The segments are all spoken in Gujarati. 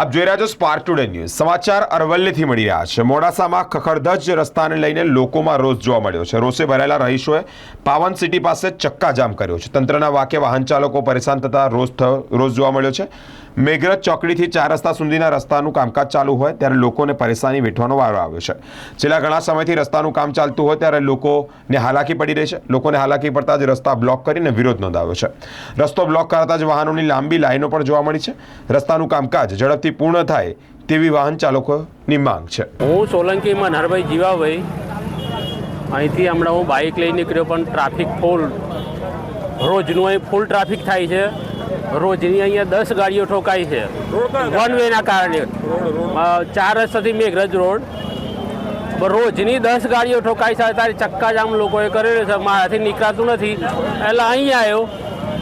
આપ જોઈ રહ્યા છો સ્પાર્ક ટુડે ન્યૂઝ સમાચાર અરવલ્લીથી મળી રહ્યા છે। મોડાસામાં ખખડધજ રસ્તાને લઈને લોકોમાં રોષ જોવા મળ્યો છે। રોષે ભરાયેલા રહીશોએ પાવન સિટી પાસે ચક્કાજામ કર્યો છે। તંત્રના વાકે વાહન ચાલકો પરેશાન થતા રોષ જોવા મળ્યો છે। મેઘરજ ચોકડીથી 4 રસ્તા સુધીના રસ્તાનું કામકાજ ચાલુ હોય ત્યારે લોકોને પરેશાની વેઠવાનો વારો આવ્યો છે। છેલ્લા ઘણા સમયથી રસ્તાનું કામ ચાલતું હોય ત્યારે લોકોને હાલાકી પડી રહી છે। લોકોને હાલાકી પડતા જ રસ્તા બ્લોક કરીને વિરોધ નોંધાવ્યો છે। રસ્તો બ્લોક કરાતા જ વાહનોની લાંબી લાઈનો પણ જોવા મળી છે। રસ્તાનું કામકાજ ઝડપથી પૂર્ણ થાય તેવી વાહન ચાલકોની માંગ છે। હું સોલંકી મનહરભાઈ જીવાભાઈ અહીંથી હમણાં હું બાઇક લઈને નીકળ્યો પણ ટ્રાફિક ફૂલ રોજનું અહીં ફૂલ ટ્રાફિક થાય છે। રોજની અહીંયા 10 ગાડીઓ ઠોકાઈ છે વન વેના કારણે। 4 રસ્તાથી મેઘરજ રોડ રોજની 10 ગાડીઓ ઠોકાઈ છે। ત્યારે ચક્કાજામ લોકોએ કરેલો છે, મારાથી નીકળાતું નથી એટલે અહીં આવ્યો।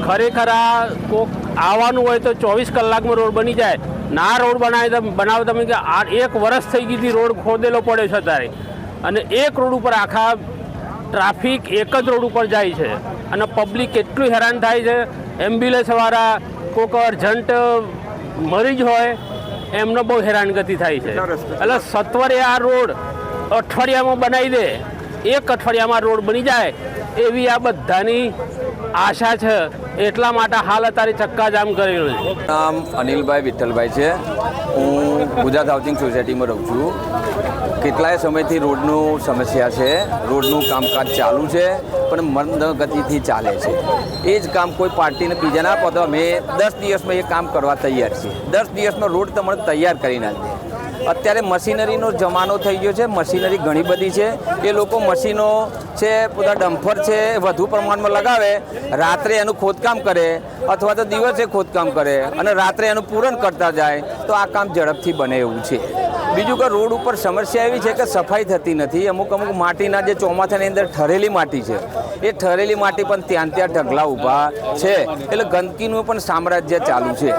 ખરેખર આ કોક આવવાનું હોય તો 24 કલાકમાં રોડ બની જાય ના। રોડ બનાવે તમે કે 1 વર્ષ થઈ ગઈ હતી રોડ ખોદેલો પડ્યો છે ત્યારે, અને એક રોડ ઉપર આખા ટ્રાફિક એક જ રોડ ઉપર જાય છે અને પબ્લિક એટલું હેરાન થાય છે। એમ્બ્યુલન્સવાળા કોઈક અર્જન્ટ મરીજ હોય એમને બહુ હેરાનગતિ થાય છે। એટલે સત્વરે આ રોડ અઠવાડિયામાં બનાવી દે, 1 અઠવાડિયામાં રોડ બની જાય એવી આ બધાની આશા છે। એટલા માટે હાલ અત્યારે ચક્કાજામ કરેલું છે। નામ અનિલભાઈ વિઠ્ઠલભાઈ છે। હું ગુજરાત હાઉસિંગ સોસાયટીમાં રહું છું। કેટલાય સમયથી રોડનું સમસ્યા છે। રોડનું કામકાજ ચાલુ છે પણ મંદ ગતિથી ચાલે છે। એ જ કામ કોઈ પાર્ટીને બીજા ના આપો તો અમે 10 દિવસમાં એ કામ કરવા તૈયાર છીએ। 10 દિવસમાં રોડ તમને તૈયાર કરી નાખીએ। અત્યારે મશીનરીનો જમાનો થઈ ગયો છે। મશીનરી ઘણી બધી છે। એ લોકો મશીનો છે, બધા ડમ્ફર છે વધુ પ્રમાણમાં લગાવે, રાત્રે એનું ખોદકામ કરે અથવા તો દિવસે ખોદકામ કરે અને રાત્રે એનું પૂરણ કરતા જાય તો આ કામ ઝડપથી બને એવું છે। બીજું કે રોડ ઉપર સમસ્યા એવી છે કે સફાઈ થતી નથી। અમુક માટીના જે ચોમાસાની અંદર ઠરેલી માટી છે એ ઠરેલી માટી પણ ત્યાં ઢગલા ઊભા છે, એટલે ગંદકીનું પણ સામ્રાજ્ય ચાલુ છે।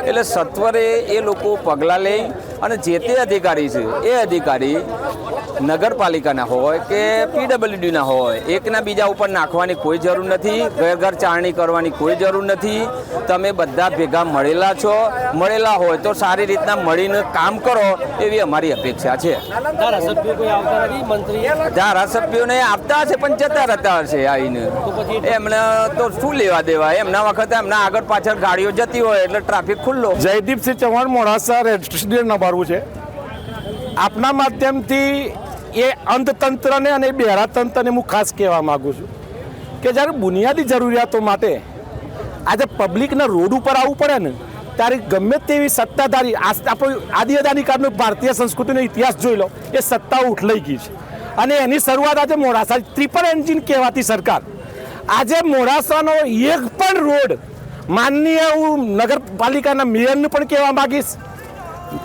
એટલે સત્વરે એ લોકો પગલાં લઈ અને જે તે અધિકારી છે એ અધિકારી નગરપાલિકાના હોય કે PWDના હોય એકના બીજા ઉપર નાખવાની કોઈ જરૂર નથી। ઘર ઘર ચારણી કરવાની કોઈ જરૂર નથી। તમે બધા ભેગા મળેલા છો, મળેલા હોય તો સારી રીતના મળીને કામ કરો એવી અમારી અપેક્ષા છે। ધારાસભ્યોને આપતા હશે પણ જતા રહેતા હશે આવીને, એમને તો શું લેવા દેવા। એમના વખતે એમના આગળ પાછળ ગાડીઓ જતી હોય એટલે ટ્રાફિક ખુલ્લો। જયદીપસિંહ ચૌહાણ મોડાસા રેસ્ટોરન્ટ નભારવું છે। આપના માધ્યમથી એ અંધતંત્રને અને બહેરા તંત્રને હું ખાસ કહેવા માગું છું કે જ્યારે બુનિયાદી જરૂરિયાતો માટે આજે પબ્લિકના રોડ ઉપર આવવું પડે ને ત્યારે ગમે તેવી સત્તાધારી આપણો આદિ અદાનિકાળનો ભારતીય સંસ્કૃતિનો ઇતિહાસ જોઈ લો, એ સત્તાઓ ઉઠલાઈ ગઈ છે અને એની શરૂઆત આજે મોડાસા ટ્રિપલ એન્જિન કહેવાતી સરકાર આજે મોડાસાનો એક પણ રોડ માનનીય હું નગરપાલિકાના મેયરને પણ કહેવા માગીશ,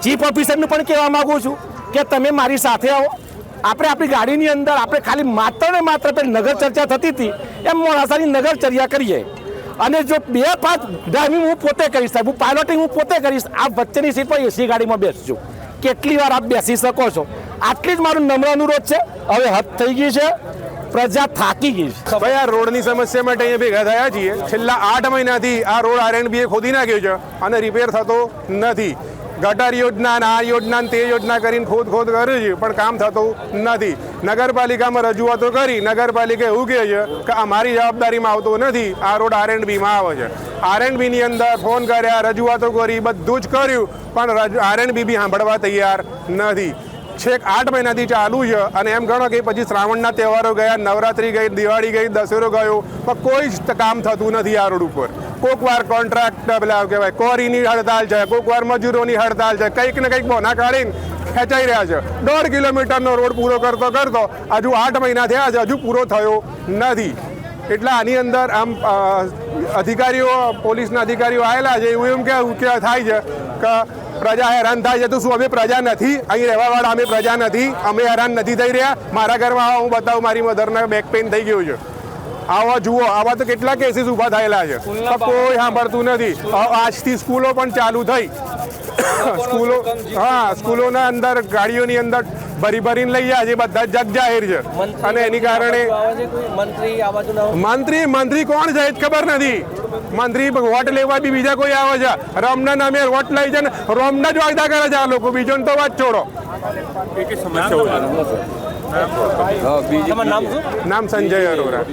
ચીફ ઓફિસરને પણ કહેવા માગું છું કે તમે મારી સાથે આવો। આપણે આપણી ગાડીની અંદર આપણે ખાલી માત્ર ને માત્ર પેલી નગર ચર્ચા થતી હતી એમ મોડાસાની નગર ચર્ચા કરીએ અને જો 2-5 ડ્રાઇવિંગ હું પોતે કરીશ, સાહેબ હું પાયલોટિંગ હું પોતે કરીશ। આ વચ્ચેની સીટ પર એસી ગાડીમાં બેસજો, કેટલી વાર આપ બેસી શકો છો। આટલી જ મારું નમ્ર અનુરોધ છે। હવે હદ થઈ ગઈ છે, પ્રજા થાકી ગઈ છે। ભાઈ આ રોડની સમસ્યા માટે અહીંયા ભેગા થયા છીએ। છેલ્લા 8 મહિનાથી આ રોડ R&B ખોદી નાખ્યો છે અને રિપેર થતો નથી। ગટર યોજના આ યોજના તે યોજના કરીને ખોદ કરે છે પણ કામ થતું નથી। નગરપાલિકામાં રજૂઆતો કરી, નગરપાલિકા એવું કહે છે કે અમારી જવાબદારીમાં આવતો નથી, આ રોડ R&Bમાં આવે છે। R&Bની અંદર ફોન કર્યા, રજૂઆતો કરી, બધું જ કર્યું પણ R&B બી સાંભળવા તૈયાર નથી। છેક 8 મહિનાથી ચાલુ છે અને એમ ગણો કે પછી શ્રાવણના તહેવારો ગયા, નવરાત્રિ ગઈ, દિવાળી ગઈ, દશેરો ગયો પણ કોઈ જ કામ થતું નથી આ રોડ ઉપર। કોઈક વાર કોન્ટ્રાક્ટ પેલા કહેવાય કોરીની હડતાલ છે, કોઈક વાર મજૂરોની હડતાલ છે, કંઈક ને કંઈક બહાના કાઢીને ખેંચાઈ રહ્યા છે। 1.5 કિલોમીટરનો રોડ પૂરો કરતો હજુ 8 મહિના થયા છે, હજુ પૂરો થયો નથી। એટલે આની અંદર આમ અધિકારીઓ, પોલીસના અધિકારીઓ આવેલા છે, એવું એમ કે થાય છે કે પ્રજા હેરાન થાય છે તો શું અમે પ્રજા નથી? અહીં રહેવાવાળા અમે પ્રજા નથી? અમે હેરાન નથી થઈ રહ્યા? મારા ઘરમાં આવા હું બતાવું, મારી મધરના બેક પેઇન થઈ ગયું છે। આવા જુઓ, આવા તો કેટલા કેસીસ ઊભા થયેલા છે પણ કોઈ સાંભળતું નથી। આજથી સ્કૂલો પણ ચાલુ થઈ। સ્કૂલોના અંદર ગાડીઓની અંદર ભરી ભરીને લઈ જાય છે બધા જગ જાહેર છે અને એની કારણે મંત્રી કોણ છે એ જ ખબર નથી. મંત્રી વોટ લેવા બી બીજા કોઈ આવે છે, રમના નામે વોટ લઈ છે ને રોમના જ વાયદા કરે છે આ લોકો, બીજો તો વાત છોડો. બીજું નામ સંજય અરોરા.